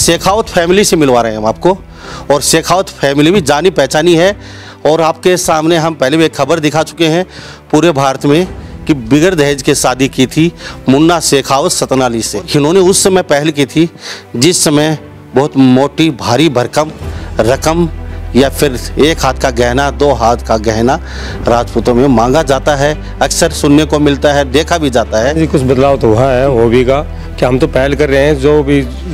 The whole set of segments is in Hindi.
शेखावत फैमिली से मिलवा रहे हैं हम आपको। और शेखावत फैमिली भी जानी पहचानी है और आपके सामने हम पहले भी एक खबर दिखा चुके हैं पूरे भारत में कि बिगड़ दहेज के शादी की थी मुन्ना शेखावत सतनाली से। इन्होंने उस समय पहल की थी जिस समय बहुत मोटी भारी भरकम रकम या फिर एक हाथ का गहना, दो हाथ का गहना राजपूतों में मांगा जाता है। अक्सर सुनने को मिलता है, देखा भी जाता है। जी कुछ बदलाव तो हुआ है वो भी का कि हम तो पहल कर रहे हैं,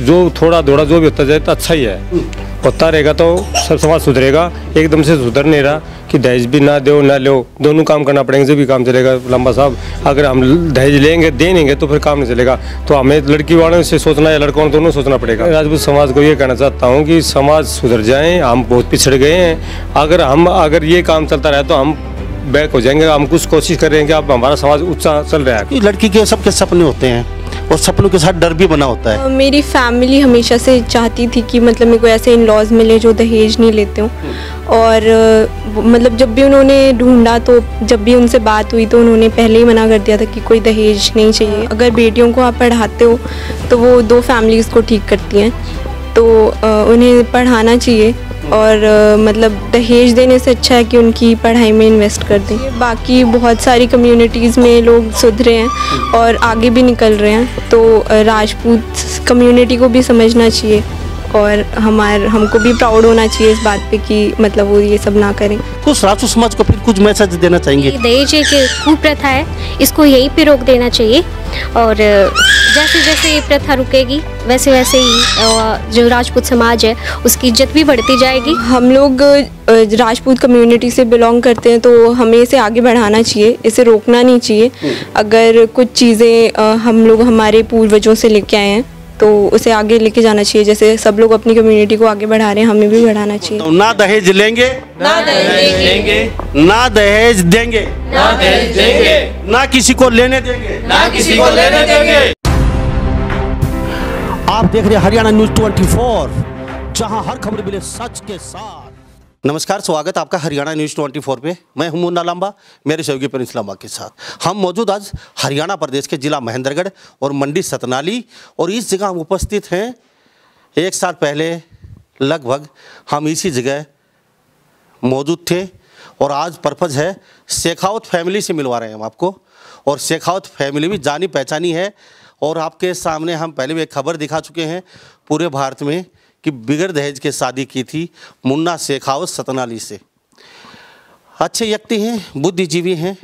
जो थोड़ा थोड़ा जो भी होता जाए तो अच्छा ही है। होता रहेगा तो सब समाज सुधरेगा। एकदम से सुधर नहीं रहा कि दहेज भी ना दो ना लो, दोनों काम करना पड़ेंगे जब भी काम चलेगा। लंबा साहब अगर हम दहेज लेंगे देंगे तो फिर काम नहीं चलेगा। तो हमें लड़की वालों से सोचना या लड़कों दोनों सोचना पड़ेगा। राजपूत समाज को ये कहना चाहता हूँ कि समाज सुधर जाए। हम बहुत पिछड़ गए हैं। अगर ये काम चलता रहे तो हम बैक हो जाएंगे। हम कुछ कोशिश कर रहे हैं कि अब हमारा समाज ऊंचा चल रहा है। लड़की के सबके सपने होते हैं और सपनों के साथ डर भी बना होता है। मेरी फैमिली हमेशा से चाहती थी कि मतलब मेरे को ऐसे इन लॉज मिले जो दहेज नहीं लेते हो। और मतलब जब भी उन्होंने ढूंढा तो जब भी उनसे बात हुई तो उन्होंने पहले ही मना कर दिया था कि कोई दहेज नहीं चाहिए। अगर बेटियों को आप पढ़ाते हो तो वो दो फैमिलीज़ को ठीक करती हैं, तो उन्हें पढ़ाना चाहिए। और मतलब दहेज देने से अच्छा है कि उनकी पढ़ाई में इन्वेस्ट कर दें। बाकी बहुत सारी कम्युनिटीज़ में लोग सुधरे हैं और आगे भी निकल रहे हैं, तो राजपूत कम्युनिटी को भी समझना चाहिए और हमको भी प्राउड होना चाहिए इस बात पे कि मतलब वो ये सब ना करें। कुछ राजपूत समाज को फिर कुछ मैसेज देना चाहेंगे? दहेज एक कुप्रथा है, इसको यहीं पे रोक देना चाहिए। और जैसे जैसे ये प्रथा रुकेगी वैसे वैसे ही जो राजपूत समाज है उसकी इज्जत भी बढ़ती जाएगी। हम लोग राजपूत कम्युनिटी से बिलोंग करते हैं तो हमें इसे आगे बढ़ाना चाहिए, इसे रोकना नहीं चाहिए। अगर कुछ चीज़ें हम लोग हमारे पूर्वजों से लेके आए हैं तो उसे आगे लेके जाना चाहिए। जैसे सब लोग अपनी कम्युनिटी को आगे बढ़ा रहे हैं, हमें भी बढ़ाना चाहिए। तो ना दहेज लेंगे, ना दहेज देंगे, ना दहेज देंगे, ना दहेज देंगे, ना किसी को लेने देंगे, ना किसी को लेने देंगे। आप देख रहे हैं हरियाणा न्यूज 24, जहां हर खबर मिले सच के साथ। नमस्कार, स्वागत आपका हरियाणा न्यूज 24 पे। मैं हूं मुन्ना लांबा, मेरे सहयोगी प्रिंस लांबा के साथ। हम मौजूद आज हरियाणा प्रदेश के जिला महेंद्रगढ़ और मंडी सतनाली, और इस जगह हम उपस्थित हैं। एक साल पहले लगभग हम इसी जगह मौजूद थे और आज पर्पज़ है शेखावत फैमिली से मिलवा रहे हैं हम आपको। और शेखावत फैमिली भी जानी पहचानी है और आपके सामने हम पहले भी एक खबर दिखा चुके हैं पूरे भारत में कि बिगड़ दहेज के शादी की थी मुन्ना शेखावत सतनाली से। अच्छे व्यक्ति हैं, बुद्धिजीवी हैं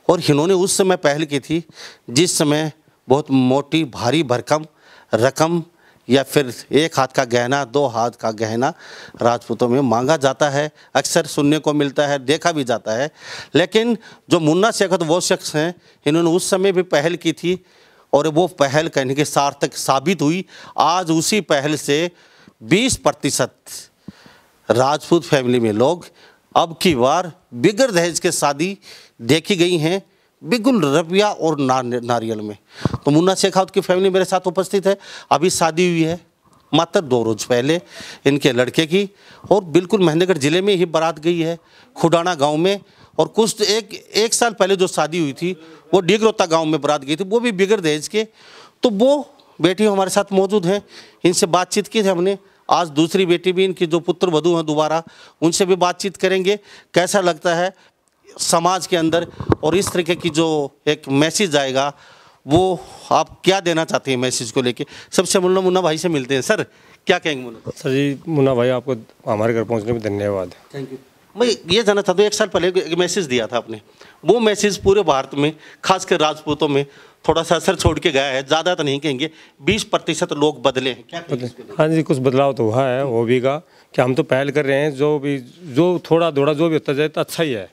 और इन्होंने उस समय पहल की थी जिस समय बहुत मोटी भारी भरकम रकम या फिर एक हाथ का गहना, दो हाथ का गहना राजपूतों में मांगा जाता है। अक्सर सुनने को मिलता है, देखा भी जाता है। लेकिन जो मुन्ना शेखावत वो शख्स हैं, इन्होंने उस समय भी पहल की थी और वो पहल कहने के सार्थक साबित हुई। आज उसी पहल से 20% राजपूत फैमिली में लोग अब की बार बिगड़ दहेज के शादी देखी गई हैं बिल्कुल रबिया और नारियल में। तो मुन्ना शेखावत की फैमिली मेरे साथ उपस्थित है। अभी शादी हुई है मात्र 2 रोज पहले इनके लड़के की, और बिल्कुल महेंद्रगढ़ जिले में ही बारात गई है खुडाना गांव में। और कुछ एक साल पहले जो शादी हुई थी वो डिगरोता गांव में बारात गई थी, वो भी बिगड़ दहेज के। तो वो बेटी हमारे साथ मौजूद हैं, इनसे बातचीत की थी हमने। आज दूसरी बेटी भी इनकी जो पुत्र वधू हैं दोबारा, उनसे भी बातचीत करेंगे कैसा लगता है समाज के अंदर और इस तरीके की जो एक मैसेज आएगा वो आप क्या देना चाहते हैं मैसेज को लेके। सबसे मुन्ना भाई से मिलते हैं। सर क्या कहेंगे मुन्ना? सर जी, मुन्ना भाई आपको हमारे घर पहुंचने में धन्यवाद। Thank you. मैं ये जानना चाहता हूँ, एक साल पहले एक मैसेज दिया था आपने, वो मैसेज पूरे भारत में खासकर राजपूतों में थोड़ा सा असर छोड़ के गया है। ज़्यादा तो नहीं कहेंगे, 20% लोग बदले हैं। क्या कहेंगे? हाँ जी, कुछ बदलाव तो हुआ है वो भी का कि हम तो पहल कर रहे हैं, जो थोड़ा थोड़ा जो भी होता जाए तो अच्छा ही है।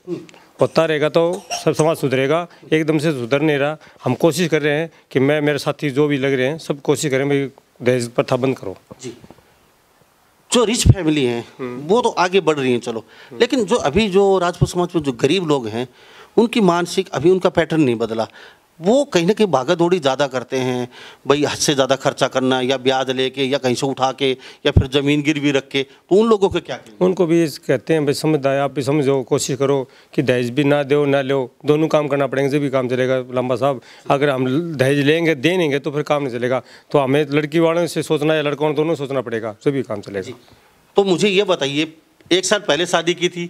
होता रहेगा तो सब समाज सुधरेगा। एकदम से सुधर नहीं रहा। हम कोशिश कर रहे हैं कि मेरे साथी जो भी लग रहे हैं सब कोशिश करें भाई दहेज प्रथा बंद करो जी। जो रिच फैमिली हैं वो तो आगे बढ़ रही हैं, चलो, लेकिन जो अभी जो राजपूत समाज में जो गरीब लोग हैं उनकी मानसिक अभी उनका पैटर्न नहीं बदला। वो कहीं ना कहीं भागा दौड़ी ज़्यादा करते हैं, भाई हद से ज़्यादा खर्चा करना या ब्याज लेके या कहीं से उठा के या फिर ज़मीन गिरवी रख के, तो उन लोगों को क्या कहेंगे? उनको भी कहते हैं भाई समझदार आप भी समझो, कोशिश करो कि दहेज भी ना दो ना लो, दोनों काम करना पड़ेंगे जब भी काम चलेगा लंबा साहब। अगर हम दहेज लेंगे दे देंगे तो फिर काम नहीं चलेगा, तो हमें लड़की वालों से सोचना या लड़कों दोनों सोचना पड़ेगा, जब भी काम चलेगा। तो मुझे ये बताइए, 1 साल पहले शादी की थी,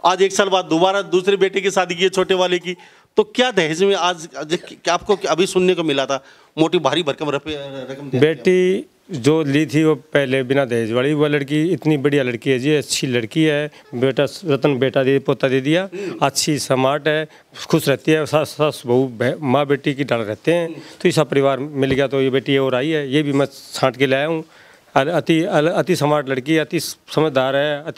आज 1 साल बाद दोबारा दूसरे बेटे की शादी की है, छोटे वाले की, तो क्या दहेज में आज क्या आपको अभी सुनने को मिला था मोटी भारी भरकम रकम दे? बेटी जो ली थी वो पहले बिना दहेज वाली, वो लड़की इतनी बढ़िया लड़की है जी, अच्छी लड़की है, बेटा रतन बेटा दे पोता दे दिया, अच्छी स्मार्ट है, खुश रहती है, सास बहू माँ बेटी की डाल रहते हैं, तो ऐसा परिवार मिल गया तो ये बेटी और आई है, ये भी मैं छांट के लाया हूँ। अति स्मार्ट लड़की, अति समझदार है,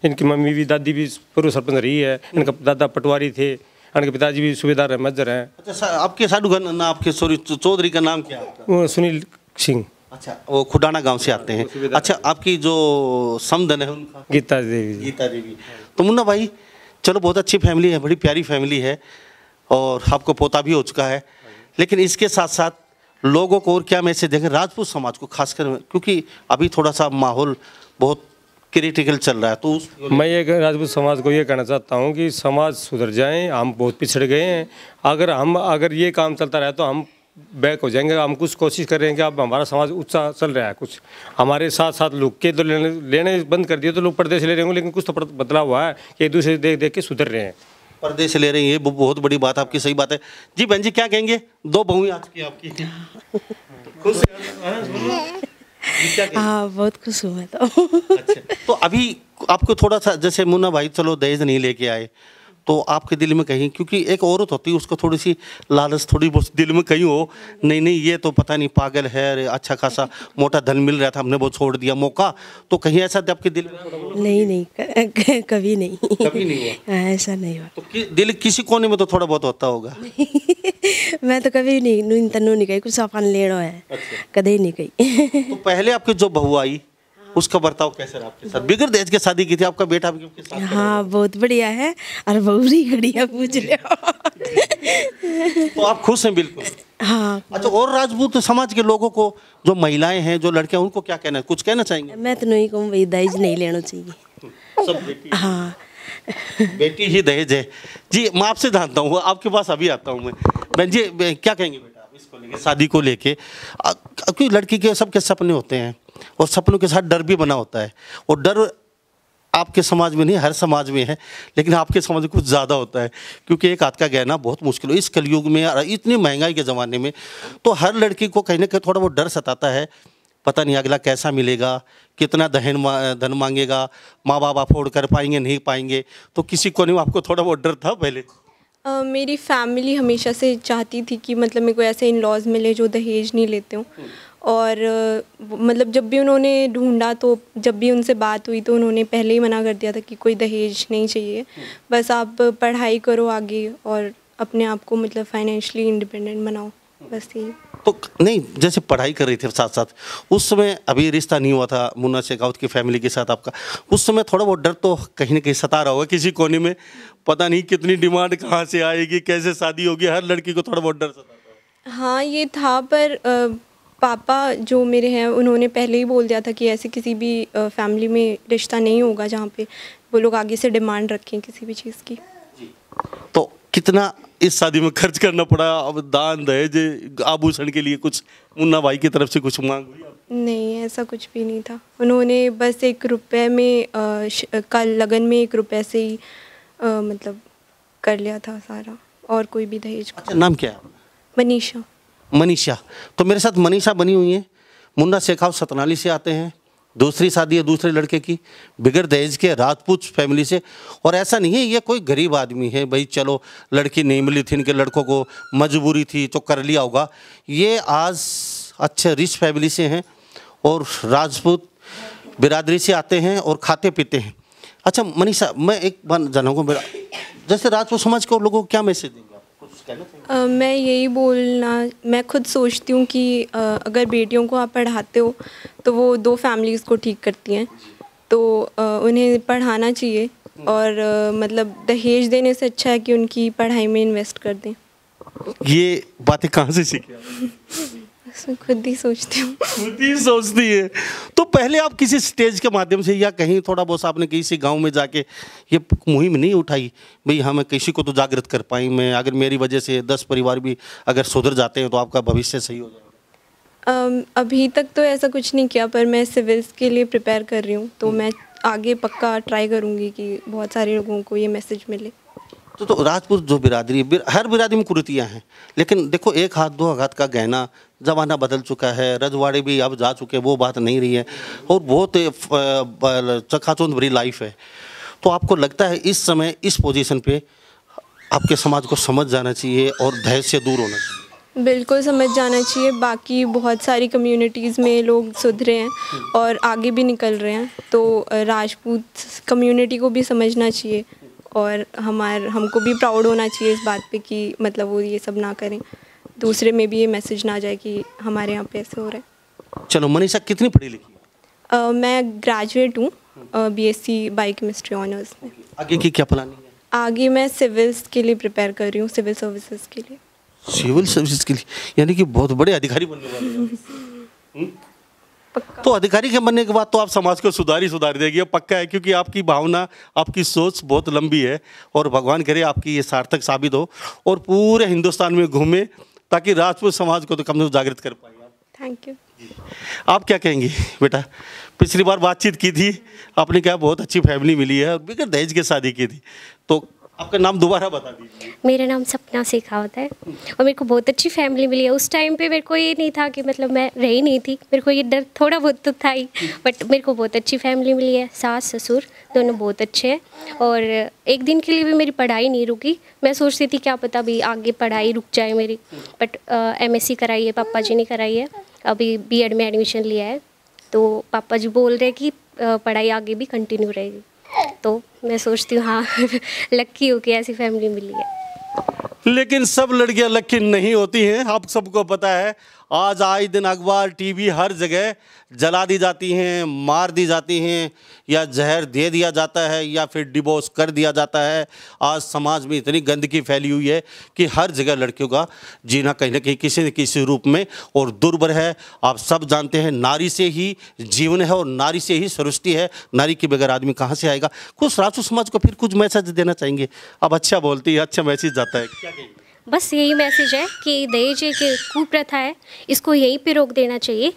इनकी मम्मी भी दादी भी पूर्व सरपंच रही है, इनका दादा पटवारी थे, इनके पिताजी भी सूबेदार है, मजर हैं। अच्छा, आपके साधु का ना, आपके सॉरी चौधरी का नाम क्या है आपका? वो सुनील सिंह। अच्छा, वो खुडाना गांव से आते हैं। अच्छा, आपकी जो समधन है उनका? गीता देवी। गीता देवी। तो मुन्ना भाई, चलो बहुत अच्छी फैमिली है, बड़ी प्यारी फैमिली है, और आपको पोता भी हो चुका है, लेकिन इसके साथ साथ लोगों को और क्या मैसेज देंगे राजपूत समाज को खासकर, क्योंकि अभी थोड़ा सा माहौल बहुत क्रिटिकल चल रहा है, तो मैं ये राजपूत समाज को ये कहना चाहता हूँ कि समाज सुधर जाएं, हम बहुत पिछड़ गए हैं, अगर ये काम चलता रहा तो हम बैक हो जाएंगे। हम कुछ कोशिश कर रहे हैं कि अब हमारा समाज ऊंचा चल रहा है, कुछ हमारे साथ साथ लोग के तो लेने बंद कर दिए, तो लोग पर्दे से ले रहे होंगे, लेकिन कुछ तो बदलाव हुआ है कि एक दूसरे देख देख के सुधर रहे हैं, पर्दे से ले रहे हैं, ये बहुत बड़ी बात, आपकी सही बात है जी। बहन जी क्या कहेंगे, 2 बहुएं आज की आपकी खुश हैं? हाँ, बहुत खुश हूँ मैं तो। अच्छा, तो अभी आपको थोड़ा सा, जैसे मुन्ना भाई चलो दहेज नहीं लेके आए, तो आपके दिल में कहीं, क्योंकि एक औरत होती है उसको थोड़ी सी लालच थोड़ी बहुत दिल में कहीं हो, नहीं ये तो पता नहीं पागल है, अरे अच्छा खासा मोटा धन मिल रहा था, हमने वो छोड़ दिया मौका, तो कहीं ऐसा आपके दिल में? नहीं, कभी नहीं। कभी नहीं हुआ? ऐसा नहीं हुआ। तो दिल किसी कोने में तो थोड़ा बहुत होता होगा। मैं तो कभी नहीं तनु नहीं गई, कुछ अपन लेना है। अच्छा। कभी नहीं गई। तो पहले आपकी जो बहू आई उसका बर्ताव कैसे रहा आपके साथ? बिगड़ दहेज के शादी की थी, आपका बेटा भी आपके साथ? हाँ, बहुत बढ़िया है, और बहुरी बढ़िया पूछ लो। तो आप खुश हैं बिल्कुल? हाँ। अच्छा, और राजपूत समाज के लोगों को, जो महिलाएं हैं, जो लड़कियां, उनको क्या कहना है, कुछ कहना चाहेंगे? मैं तो नहीं कहूँ भाई दहेज नहीं लेना चाहिए। सब बेटी, हाँ, बेटी ही दहेज है जी। मैं आपसे जानता हूँ, आपके पास अभी आता हूँ मैं। बहन जी क्या कहेंगे बेटा आप इसको लेके, शादी को लेके? क्योंकि लड़की के सबके सपने होते हैं, और सपनों के साथ डर भी बना होता है, और डर आपके समाज में नहीं, हर समाज में है, लेकिन आपके समाज में कुछ ज़्यादा होता है, क्योंकि एक हाथ का गहना बहुत मुश्किल है इस कलयुग में, इतनी महंगाई के ज़माने में, तो हर लड़की को कहीं ना कहीं थोड़ा बहुत डर सताता है, पता नहीं अगला कैसा मिलेगा, कितना धन मांगेगा, माँ बाप अफोर्ड कर पाएंगे नहीं पाएंगे, तो किसी को नहीं, आपको थोड़ा बहुत डर था पहले? मेरी फैमिली हमेशा से चाहती थी कि मतलब मेरे को ऐसे इन लॉज मिले जो दहेज नहीं लेते हों, और मतलब जब भी उन्होंने ढूंढा, तो जब भी उनसे बात हुई तो उन्होंने पहले ही मना कर दिया था कि कोई दहेज नहीं चाहिए, बस आप पढ़ाई करो आगे और अपने आप को मतलब फाइनेंशियली इंडिपेंडेंट बनाओ, बस यही। तो नहीं, जैसे पढ़ाई कर रही थी साथ साथ, उस समय अभी रिश्ता नहीं हुआ था मुन्ना शेखावत की फैमिली के साथ आपका, उस समय थोड़ा बहुत डर तो कहीं ना कहीं सता रहा होगा किसी कोने में, पता नहीं कितनी डिमांड कहाँ से आएगी, कैसे शादी होगी, हर लड़की को थोड़ा बहुत डर सताता है। हाँ, ये था, पर पापा जो मेरे हैं उन्होंने पहले ही बोल दिया था कि ऐसे किसी भी फैमिली में रिश्ता नहीं होगा जहाँ पे वो लोग आगे से डिमांड रखें किसी भी चीज़ की। तो कितना इस शादी में खर्च करना पड़ा, अब दान दहेज आभूषण के लिए कुछ मुन्ना भाई की तरफ से कुछ मांग हुई? नहीं, ऐसा कुछ भी नहीं था, उन्होंने बस 1 रुपये में कल लगन में 1 रुपये से ही मतलब कर लिया था सारा, और कोई भी दहेज। अच्छा, नाम क्या है? मनीषा। मनीषा। तो मेरे साथ मनीषा बनी हुई है, मुन्ना शेखावत सतनाली से आते हैं, दूसरी शादी है दूसरे लड़के की, बिगड़ दहेज के राजपूत फैमिली से, और ऐसा नहीं है ये कोई गरीब आदमी है, भाई चलो लड़की नहीं मिली थी, इनके लड़कों को मजबूरी थी तो कर लिया होगा, ये आज अच्छे रिच फैमिली से हैं और राजपूत बिरादरी से आते हैं और खाते पीते हैं। अच्छा मनीषा, मैं एक बात जानूँगा, मेरा जैसे राजपूत समाज को लोगों को क्या मैसेज देंगे? मैं यही बोलना, मैं खुद सोचती हूँ कि अगर बेटियों को आप पढ़ाते हो तो वो 2 फैमिलीज़ को ठीक करती हैं, तो उन्हें पढ़ाना चाहिए, और मतलब दहेज देने से अच्छा है कि उनकी पढ़ाई में इन्वेस्ट कर दें। ये बातें कहाँ से सीखी आप? उसमें खुद ही सोचती हूँ। खुद ही सोचती है। तो पहले आप किसी स्टेज के माध्यम से या कहीं थोड़ा बहुत आपने किसी गांव में जाके ये मुहिम नहीं उठाई, भाई हाँ मैं किसी को तो जागृत कर पाई, मैं अगर मेरी वजह से 10 परिवार भी अगर सुधर जाते हैं तो आपका भविष्य सही हो जाएगा? अभी तक तो ऐसा कुछ नहीं किया, पर मैं सिविल्स के लिए प्रिपेयर कर रही हूँ, तो मैं आगे पक्का ट्राई करूँगी कि बहुत सारे लोगों को ये मैसेज मिले। तो राजपूत जो बिरादरी हर बिरादरी में कुरीतियाँ हैं, लेकिन देखो एक हाथ दो हाथ का गहना, ज़माना बदल चुका है, रजवाड़े भी अब जा चुके, वो बात नहीं रही है और बहुत चकाचौंध भरी लाइफ है। तो आपको लगता है इस समय इस पोजीशन पे आपके समाज को समझ जाना चाहिए और दहेज से दूर होना चाहिए? बिल्कुल समझ जाना चाहिए। बाकी बहुत सारी कम्युनिटीज़ में लोग सुधरे हैं और आगे भी निकल रहे हैं, तो राजपूत कम्युनिटी को भी समझना चाहिए और हमको भी प्राउड होना चाहिए इस बात पे कि मतलब वो ये सब ना करें, दूसरे में भी ये मैसेज ना जाए कि हमारे यहाँ पे ऐसे हो रहा है। चलो मनीषा कितनी पढ़ी लिखी है? मैं ग्रेजुएट हूँ BSc बायोकेमिस्ट्री ऑनर्स में। आगे की क्या प्लानिंग है? आगे मैं सिविल्स के लिए प्रिपेयर कर रही हूँ, सिविल सर्विसेज के लिए। सिविल सर्विस के लिए, यानी कि बहुत बड़े अधिकारी बनने वाले हैं। तो अधिकारी के बनने के बाद तो आप समाज को सुधार देगी, ये पक्का है, क्योंकि आपकी भावना आपकी सोच बहुत लंबी है और भगवान करे आपकी ये सार्थक साबित हो और पूरे हिंदुस्तान में घूमे ताकि राजपूत समाज को तो कम से कम जागृत कर पाए आप। Thank you. आप क्या कहेंगी बेटा? पिछली बार बातचीत की थी, आपने कहा बहुत अच्छी फैमिली मिली है और बगैर दहेज के शादी की थी, तो आपका नाम दोबारा बता दीजिए। मेरा नाम सपना शेखावत है और मेरे को बहुत अच्छी फैमिली मिली है। उस टाइम पे मेरे को ये नहीं था कि मतलब मैं रही नहीं थी, मेरे को ये डर थोड़ा बहुत तो था ही, बट मेरे को बहुत अच्छी फैमिली मिली है। सास ससुर दोनों बहुत अच्छे हैं और एक दिन के लिए भी मेरी पढ़ाई नहीं रुकी। मैं सोचती थी क्या पता भी आगे पढ़ाई रुक जाए मेरी, बट MSc कराई है, पापा जी ने कराई है, अभी B.Ed में एडमिशन लिया है, तो पापा जी बोल रहे कि पढ़ाई आगे भी कंटिन्यू रहेगी। तो मैं सोचती हूँ हाँ लक्की हो कि ऐसी फैमिली मिली है। लेकिन सब लड़कियां लक्की नहीं होती हैं, आप सबको पता है। आज आए दिन अखबार टीवी हर जगह जला दी जाती हैं, मार दी जाती हैं, या जहर दे दिया जाता है या फिर डिवोर्स कर दिया जाता है। आज समाज में इतनी गंदगी फैली हुई है कि हर जगह लड़कियों का जीना कहीं ना कहीं किसी न किसी रूप में और दुर्भर है। आप सब जानते हैं नारी से ही जीवन है और नारी से ही सृष्टि है, नारी के बगैर आदमी कहाँ से आएगा। कुछ राजपूत समाज को फिर कुछ मैसेज देना चाहेंगे? अब अच्छा बोलती है, अच्छा मैसेज जाता है, क्या कहेंगे? बस यही मैसेज है कि दहेज एक कुप्रथा है, इसको यहीं पे रोक देना चाहिए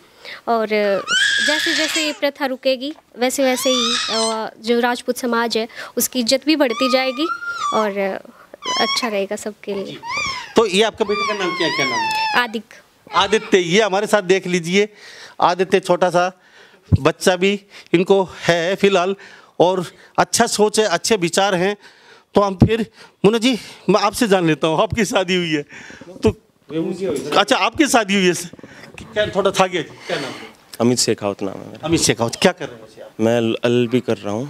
और जैसे जैसे ये प्रथा रुकेगी वैसे वैसे ही जो राजपूत समाज है उसकी इज्जत भी बढ़ती जाएगी और अच्छा रहेगा सबके लिए। तो ये आपका बेटे का नाम क्या नाम है? आदित्य। ये हमारे साथ देख लीजिए, आदित्य छोटा सा बच्चा भी इनको है फिलहाल और अच्छा सोच है, अच्छे विचार हैं। तो हम फिर मुन्ना जी मैं आपसे जान लेता हूँ, आपकी शादी हुई है तो अच्छा आपकी शादी हुई है, क्या थोड़ा था क्या नाम है? अमित शेखावत नाम है मेरा। अमित शेखावत, क्या कर रहे हैं आप? मैं LLB कर रहा हूँ।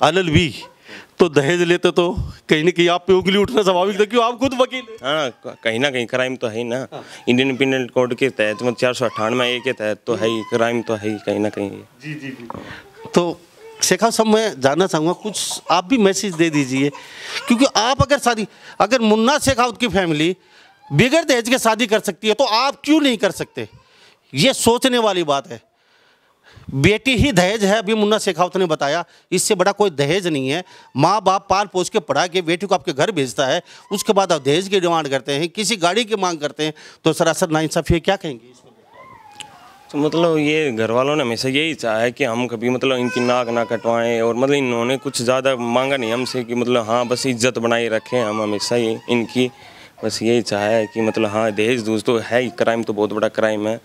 LLB तो दहेज लेते तो कहीं ना कहीं आप पे उंगली उठना स्वाभाविक था, क्यों आप खुद वकील हैं। हाँ कहीं ना कहीं क्राइम तो है ही ना। इंडियन पिनल कोड के तहत 498 के तहत तो है ही, क्राइम तो है ही कहीं ना कहीं। जी जी जी। तो शेखावत साहब मैं जानना चाहूँगा कुछ आप भी मैसेज दे दीजिए, क्योंकि आप अगर मुन्ना शेखावत की फैमिली बिगैर दहेज के शादी कर सकती है तो आप क्यों नहीं कर सकते? ये सोचने वाली बात है। बेटी ही दहेज है, अभी मुन्ना शेखावत ने बताया, इससे बड़ा कोई दहेज नहीं है। माँ बाप पाल पोस के पढ़ा के बेटी को आपके घर भेजता है, उसके बाद आप दहेज की डिमांड करते हैं, किसी गाड़ी की मांग करते हैं, तो सरासर नाइंसाफी है। क्या कहेंगे इसमें? तो मतलब ये घर वालों ने हमेशा यही चाहा है कि हम कभी मतलब इनकी नाक ना कटवाएं और मतलब इन्होंने कुछ ज़्यादा मांगा नहीं हमसे कि मतलब हाँ बस इज्जत बनाए रखें हम हमेशा ही इनकी, बस यही चाहा है कि मतलब हाँ दहेज दूज तो है ही, क्राइम तो बहुत बड़ा क्राइम है।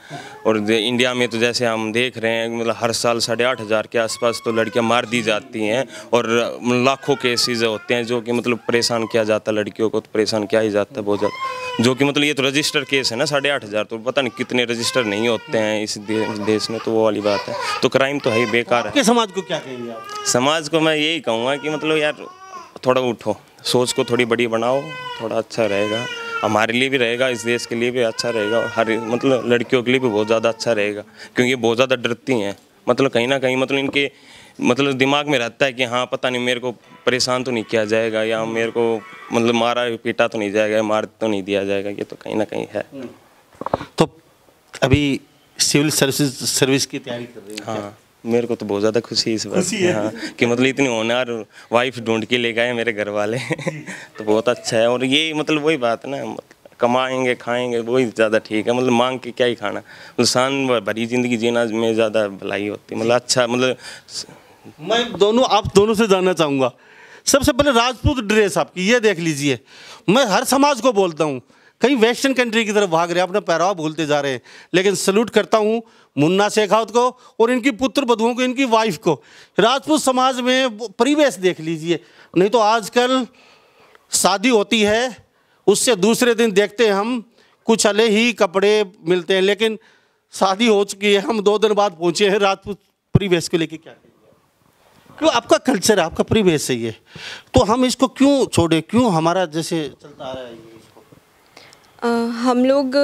और इंडिया में तो जैसे हम देख रहे हैं मतलब हर साल 8,500 के आसपास तो लड़कियां मार दी जाती हैं और लाखों केसेस होते हैं जो कि मतलब परेशान किया जाता है, लड़कियों को तो परेशान किया ही जाता है बहुत ज़्यादा, जो कि मतलब ये तो रजिस्टर केस है ना 8,500, तो पता नहीं कितने रजिस्टर नहीं होते हैं इस देश में, तो वो वाली बात है। तो क्राइम तो है ही, बेकार है। समाज को क्या कहेंगे आप? समाज को मैं यही कहूँगा कि मतलब यार थोड़ा उठो, सोच को थोड़ी बड़ी बनाओ, थोड़ा अच्छा रहेगा, हमारे लिए भी रहेगा, इस देश के लिए भी अच्छा रहेगा, और हर मतलब लड़कियों के लिए भी बहुत ज़्यादा अच्छा रहेगा, क्योंकि ये बहुत ज़्यादा डरती हैं। मतलब कहीं ना कहीं मतलब इनके मतलब दिमाग में रहता है कि हाँ पता नहीं मेरे को परेशान तो नहीं किया जाएगा, या मेरे को मतलब मारा पीटा तो नहीं जाएगा, मार तो नहीं दिया जाएगा, ये तो कहीं ना कहीं है। तो अभी सिविल सर्विस की तैयारी कर रही हैं? हाँ, मेरे को तो बहुत ज़्यादा खुशी इस बात की, हाँ, कि मतलब इतनी होनहार वाइफ ढूंढ के ले गए मेरे घर वाले तो बहुत अच्छा है। और ये मतलब वही बात है ना, कमाएंगे खाएंगे वही ज़्यादा ठीक है, मतलब मांग के क्या ही खाना, मतलब शान भरी ज़िंदगी जीना में ज़्यादा भलाई होती है, मतलब अच्छा। मतलब मैं आप दोनों से जानना चाहूँगा, सबसे पहले राजपूत ड्रेस आपकी ये देख लीजिए। मैं हर समाज को बोलता हूँ, कहीं वेस्टर्न कंट्री की तरफ भाग रहे हैं, अपना पहरावा भूलते जा रहे हैं, लेकिन सल्यूट करता हूँ मुन्ना शेखावत को और इनकी पुत्र बधुओं को, इनकी वाइफ को। राजपूत समाज में परिवेश देख लीजिए, नहीं तो आजकल शादी होती है, उससे दूसरे दिन देखते हैं हम कुछ अलग ही कपड़े मिलते हैं, लेकिन शादी हो चुकी है, हम 2 दिन बाद पहुँचे हैं। राजपूत परिवेश को लेके क्या क्यों? आपका कल्चर है, आपका परिवेश है ये, तो हम इसको क्यों छोड़े? क्यों हमारा जैसे चलता आ रहा है इसको? हम लोग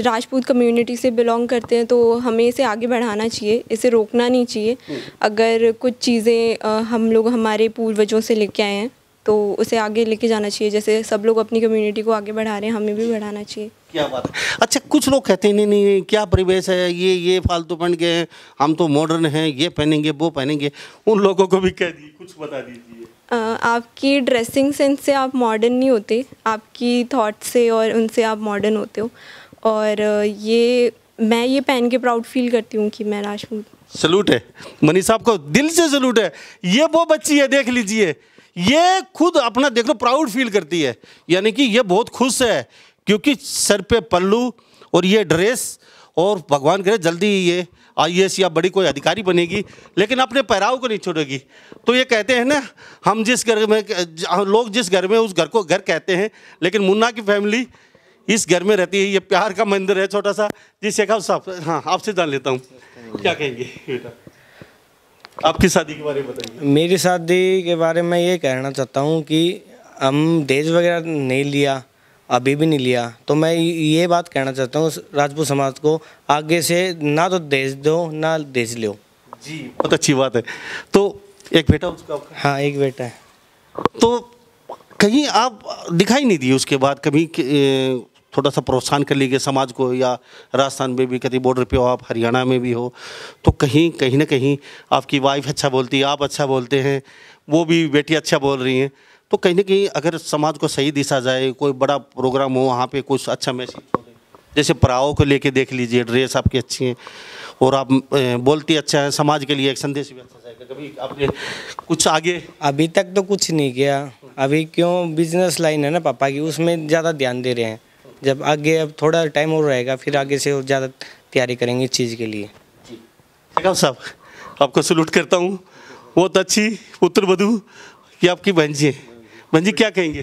राजपूत कम्युनिटी से बिलोंग करते हैं, तो हमें इसे आगे बढ़ाना चाहिए, इसे रोकना नहीं चाहिए। अगर कुछ चीज़ें हम लोग हमारे पूर्वजों से लेके आए हैं तो उसे आगे लेके जाना चाहिए। जैसे सब लोग अपनी कम्युनिटी को आगे बढ़ा रहे हैं, हमें भी बढ़ाना चाहिए। क्या बात है। अच्छा, कुछ लोग कहते हैं नहीं नहीं क्या परिवेश है ये फालतू पहन के, हम तो मॉडर्न हैं, ये पहनेंगे वो पहनेंगे। उन लोगों को भी कह दीजिए, कुछ बता दीजिए। आपकी ड्रेसिंग सेंस से आप मॉडर्न नहीं होते, आपकी थॉट से और उनसे आप मॉडर्न होते हो। और मैं ये पहन के प्राउड फील करती हूँ कि मैं राजपूत। सलूट है मनीष साहब को, दिल से सलूट है। ये वो बच्ची है, देख लीजिए, ये खुद अपना देख लो प्राउड फील करती है, यानी कि ये बहुत खुश है क्योंकि सर पे पल्लू और ये ड्रेस, और भगवान करे जल्दी ये IAS या बड़ी कोई अधिकारी बनेगी, लेकिन अपने पहराव को नहीं छोड़ेगी। तो ये कहते हैं ना, हम जिस घर में, लोग जिस घर में उस घर को घर कहते हैं, लेकिन मुन्ना की फैमिली इस घर में रहती है। ये प्यार का मंदिर है छोटा सा। जी शेखावत साहब, हाँ आपसे जान लेता हूँ, क्या कहेंगे बेटा? आपकी शादी के बारे में बताइए। मेरी शादी के बारे में ये कहना चाहता हूँ कि हम दहेज वगैरह नहीं लिया, अभी भी नहीं लिया। तो मैं ये बात कहना चाहता हूँ राजपूत समाज को, आगे से ना तो दहेज दो ना दहेज लो। जी बहुत अच्छी बात है। तो एक बेटा उसका? हाँ एक बेटा है। तो कहीं आप दिखाई नहीं दी उसके बाद कभी थोड़ा सा प्रोत्साहन कर लीजिए समाज को, या राजस्थान में भी कभी बॉर्डर पे हो आप, हरियाणा में भी हो, तो कहीं ना कहीं आपकी वाइफ अच्छा बोलती है, आप अच्छा बोलते हैं, वो भी बेटी अच्छा बोल रही हैं, तो कहीं ना कहीं अगर समाज को सही दिशा जाए, कोई बड़ा प्रोग्राम हो वहाँ पे कुछ अच्छा मैसेज हो, जैसे पराओं को लेके देख लीजिए, ड्रेस आपकी अच्छी है और आप बोलती अच्छा है, समाज के लिए एक संदेश भी अच्छा जाएगा। कभी आपने कुछ आगे? अभी तक तो कुछ नहीं किया, अभी क्यों बिजनेस लाइन है ना पापा की, उसमें ज़्यादा ध्यान दे रहे हैं। जब आगे अब थोड़ा टाइम और रहेगा, फिर आगे से और ज़्यादा तैयारी करेंगे इस चीज़ के लिए। शेखावत साहब, आपको सलूट करता हूँ, बहुत अच्छी पुत्र वधू ये आपकी बहन जी है। बहन जी क्या कहेंगे?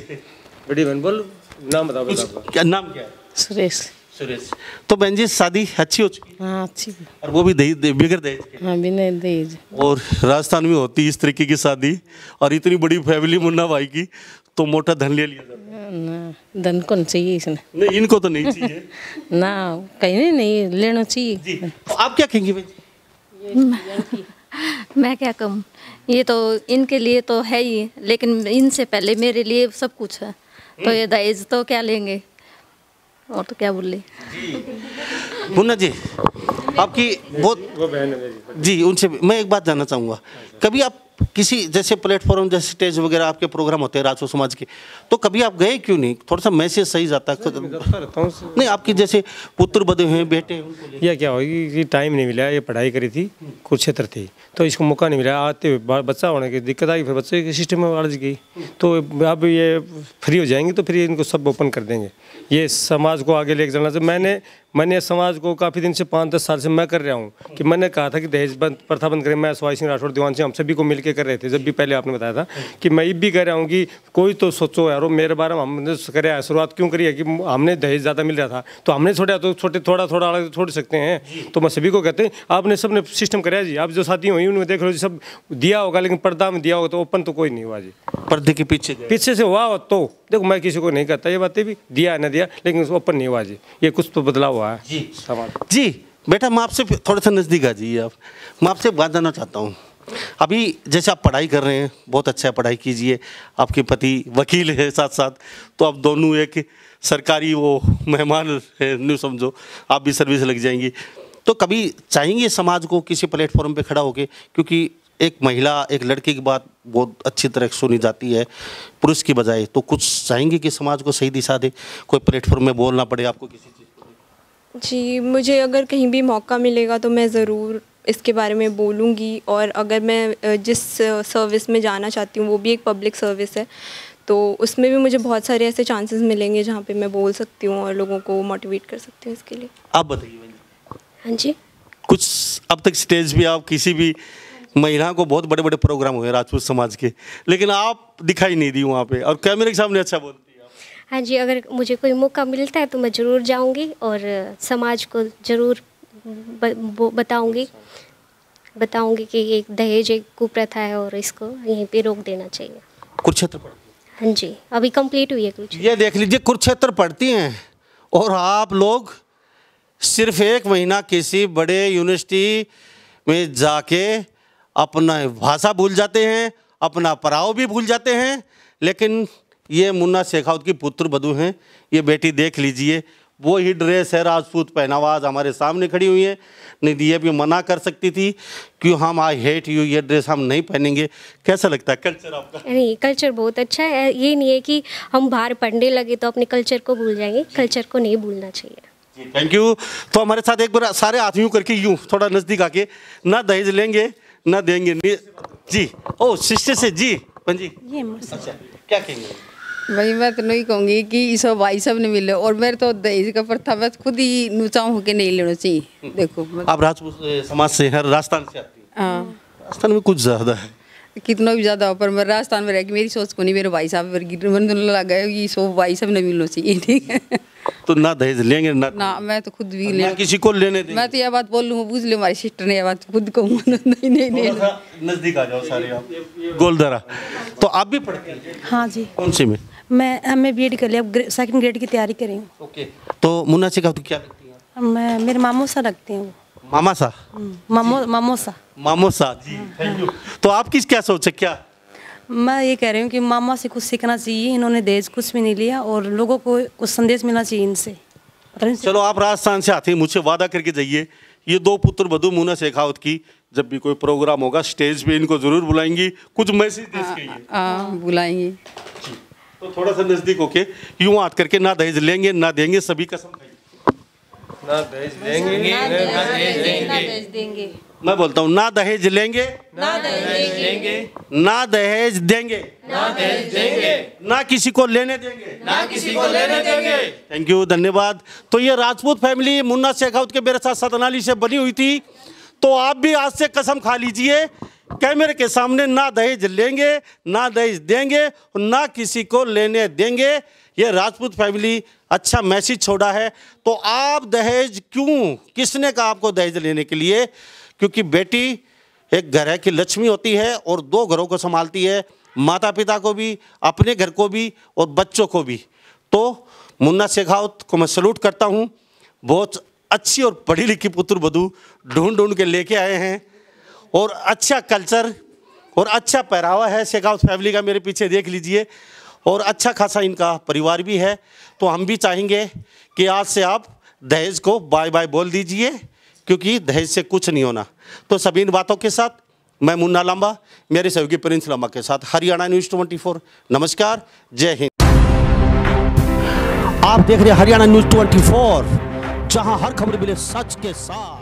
बड़ी बहन बोल, नाम बताओ। क्या नाम क्या है? सुरेश। सुरेश। तो बहन जी शादी अच्छी हो चुकी है? हाँ अच्छी। और वो भी बगैर दहेज के? हाँ बिना दहेज। और राजस्थान में होती इस तरीके की शादी, और इतनी बड़ी फैमिली मुन्ना भाई की, तो मोटा धन ले लिया जाता है। ना धन कौन चाहिए इसने? नहीं इनको तो नहीं चाहिए ना कहीं नहीं लेना चाहिए जी। तो आप क्या कहेंगे भाई? मैं क्या कहूँ, ये तो इनके लिए तो है ही, लेकिन इनसे पहले मेरे लिए सब कुछ है, तो ये दहेज तो क्या लेंगे, और तो क्या बोले। मुन्ना जी आपकी बहुत जी, उनसे मैं एक बात जानना चाहूँगा, कभी आप किसी जैसे प्लेटफॉर्म जैसे स्टेज वगैरह आपके प्रोग्राम होते हैं राजपूत समाज के, तो कभी आप गए क्यों नहीं? थोड़ा सा मैसेज सही जाता है। नहीं आपकी जैसे पुत्र बधे हैं, बेटे हैं, या क्या होगी कि टाइम नहीं मिला, ये पढ़ाई करी थी, कुरुक्षेत्र थी, तो इसको मौका नहीं मिला। आते हुए बच्चा होने की दिक्कत आई, फिर बच्चे के सिस्टम में अर्ज गई, तो अब ये फ्री हो जाएंगे तो फिर इनको सब ओपन कर देंगे। ये समाज को आगे लेकर जाना चाहिए। मैंने समाज को काफ़ी दिन से 5-10 साल से मैं कर रहा हूँ कि मैंने कहा था कि दहेज प्रथा बंद करें। मैं सवाई सिंह राठौड़ दीवान से हम सभी को मिलकर कर रहे थे, जब भी पहले आपने बताया था कि मैं ये भी कह रहा हूँ कि कोई तो सोचो यारो, मेरे बारे में हमने करे शुरुआत क्यों करी है कि हमने दहेज ज़्यादा मिल रहा था तो हमने छोड़ा, तो छोटे थोड़ा अलग छोड़ सकते हैं। तो मैं सभी को कहते हैं आपने सबने सिस्टम कराया जी, आप जो शादी हुई उनमें देख लो जी, सब दिया होगा, लेकिन पर्दा में दिया होगा, तो ओपन तो कोई नहीं हुआ जी, पर्दे के पीछे से हुआ हो। तो देखो मैं किसी को नहीं कहता ये बातें भी, दिया न दिया, लेकिन ओपन नहीं हुआ जी, ये कुछ तो बदलाव हुआ है। जी बेटा, मैं आपसे थोड़ा सा नज़दीक आ जाइए आप, मैं आपसे बात जानना चाहता हूँ। अभी जैसे आप पढ़ाई कर रहे हैं, बहुत अच्छा है, पढ़ाई कीजिए। आपके पति वकील है साथ साथ, तो आप दोनों एक सरकारी वो मेहमान है, न्यू समझो, आप भी सर्विस लग जाएंगी। तो कभी चाहेंगे समाज को किसी प्लेटफॉर्म पे खड़ा होके, क्योंकि एक महिला, एक लड़के की बात बहुत अच्छी तरह सुनी जाती है पुरुष की बजाय, तो कुछ चाहेंगे कि समाज को सही दिशा दे, कोई प्लेटफॉर्म में बोलना पड़े आपको किसी चीज़ को? जी, मुझे अगर कहीं भी मौका मिलेगा तो मैं ज़रूर इसके बारे में बोलूँगी। और अगर मैं जिस सर्विस में जाना चाहती हूँ वो भी एक पब्लिक सर्विस है, तो उसमें भी मुझे बहुत सारे ऐसे चांसेस मिलेंगे जहाँ पे मैं बोल सकती हूँ और लोगों को मोटिवेट कर सकती हूँ इसके लिए। आप बताइए बहन। हाँ जी। कुछ अब तक स्टेज भी आप किसी भी महिला को, बहुत बड़े बड़े प्रोग्राम हुए राजपूत समाज के, लेकिन आप दिखाई नहीं दी वहाँ पे, और कैमरे के सामने अच्छा बोलती है आप। हाँ जी, अगर मुझे कोई मौका मिलता है तो मैं ज़रूर जाऊंगी और समाज को ज़रूर बताऊंगी कि एक दहेज एक कुप्रथा है और इसको यहीं पे रोक देना चाहिए। कुरुक्षेत्र पढ़ती हैं? हाँ जी, अभी कंप्लीट हुई है कुछ। ये देख लीजिए, कुरुक्षेत्र पढ़ती हैं और आप लोग सिर्फ 1 महीना किसी बड़े यूनिवर्सिटी में जाके अपना भाषा भूल जाते हैं, अपना पराव भी भूल जाते हैं। लेकिन ये मुन्ना शेखावत की पुत्र वधू हैं, ये बेटी देख लीजिए, वो ही ड्रेस है, राजपूत पहनावा हमारे सामने खड़ी हुई है। नहीं ये भी मना कर सकती थी कि हम आई हेट यू, ये ड्रेस हम नहीं पहनेंगे। कैसा लगता है कल्चर आपका? नहीं, कल्चर बहुत अच्छा है। ये नहीं है कि हम बाहर पढ़ने लगे तो अपने कल्चर को भूल जाएंगे, कल्चर को नहीं भूलना चाहिए। Thank you. तो हमारे साथ एक बार सारे हाथ यूँ करके, यूँ थोड़ा नज़दीक आके, ना दहेज लेंगे ना देंगे जी। ओ सिस्टर से जी जी। अच्छा, क्या कहेंगे? भाई मैं तो नहीं कहूँगी कि इस भाई सब ने मिले, और मेरे तो दहेज का प्रथा मैं खुद ही नुचाऊँ होके नहीं लेना चाहिए। देखो आप राजपूत समाज से हैं, राजस्थान से आती हैं? हाँ, राजस्थान में कुछ ज़्यादा है, कितना भी ज़्यादा हो, पर मैं राजस्थान में रह के मेरी सोच को नहीं, मेरे भाई साहब लगा है कि सो भाई सब ने मिलना चाहिए। ठीक है, तो ना दहेज लेंगे ना मैं तो खुद भी ना किसी को लेने देंगे। मैं तो यह बात बोल लूँ, पूछ लो हमारी सिस्टर ने यह बात खुद कहूँ। नहीं नज़दीक आ जाओ सारे आप। गोलदरा, तो आप भी पढ़ती हैं? हाँ जी। कौन सी में? मैं बीएड कर लिया, अब 2nd ग्रेड की तैयारी कर रही हूँ। ओके, तो मुन्ना शेखावत क्या लगती है? मैं मेरे मामू सा लगते हैं वो। मामा सा? मामो सा जी, थैंक यू। तो आपकी क्या सोच है? क्या मैं ये कह रही हूँ कि मामा से कुछ सीखना चाहिए, इन्होंने दहेज कुछ भी नहीं लिया और लोगों को कुछ संदेश मिलना चाहिए इनसे। चलो, आप राजस्थान से आते हैं, मुझसे वादा करके जाइए, ये 2 पुत्र वधू मुन्ना शेखावत की जब भी कोई प्रोग्राम होगा स्टेज पे इनको जरूर बुलाएंगी, कुछ मैसेज दे सकेंगे? बुलाएंगे। तो थोड़ा सा नजदीक होके यूं हाथ करके, ना दहेज लेंगे ना देंगे, सभी कसम खाइए। ना दहेज लेंगे ना दहेज देंगे। मैं बोलता हूँ, ना दहेज लेंगे ना दहेज देंगे, ना दहेज देंगे, ना दहेज देंगे, ना किसी को लेने देंगे, ना किसी को लेने देंगे। थैंक यू, धन्यवाद। तो ये राजपूत फैमिली मुन्ना शेखावत के मेरे साथ सतनाली से बनी हुई थी, तो आप भी आज से कसम खा लीजिए कैमरे के सामने, ना दहेज लेंगे ना दहेज देंगे, ना किसी को लेने देंगे। ये राजपूत फैमिली अच्छा मैसेज छोड़ा है। तो आप दहेज क्यों, किसने कहा आपको दहेज लेने के लिए? क्योंकि बेटी एक घर की लक्ष्मी होती है और 2 घरों को संभालती है, माता पिता को भी, अपने घर को भी और बच्चों को भी। तो मुन्ना शेखावत को मैं सैल्यूट करता हूँ, बहुत अच्छी और पढ़ी लिखी पुत्र वधू ढूंढ के लेके आए हैं, और अच्छा कल्चर और अच्छा पहरावा है शेखावत फैमिली का, मेरे पीछे देख लीजिए, और अच्छा खासा इनका परिवार भी है। तो हम भी चाहेंगे कि आज से आप दहेज को बाय बाय बोल दीजिए, क्योंकि दहेज से कुछ नहीं होना। तो सभी इन बातों के साथ मैं मुन्ना लांबा मेरे सहयोगी प्रिंस लांबा के साथ हरियाणा न्यूज़ 24, नमस्कार, जय हिंद। आप देख रहे हैं हरियाणा न्यूज़ 24, जहां हर खबर मिले सच के साथ।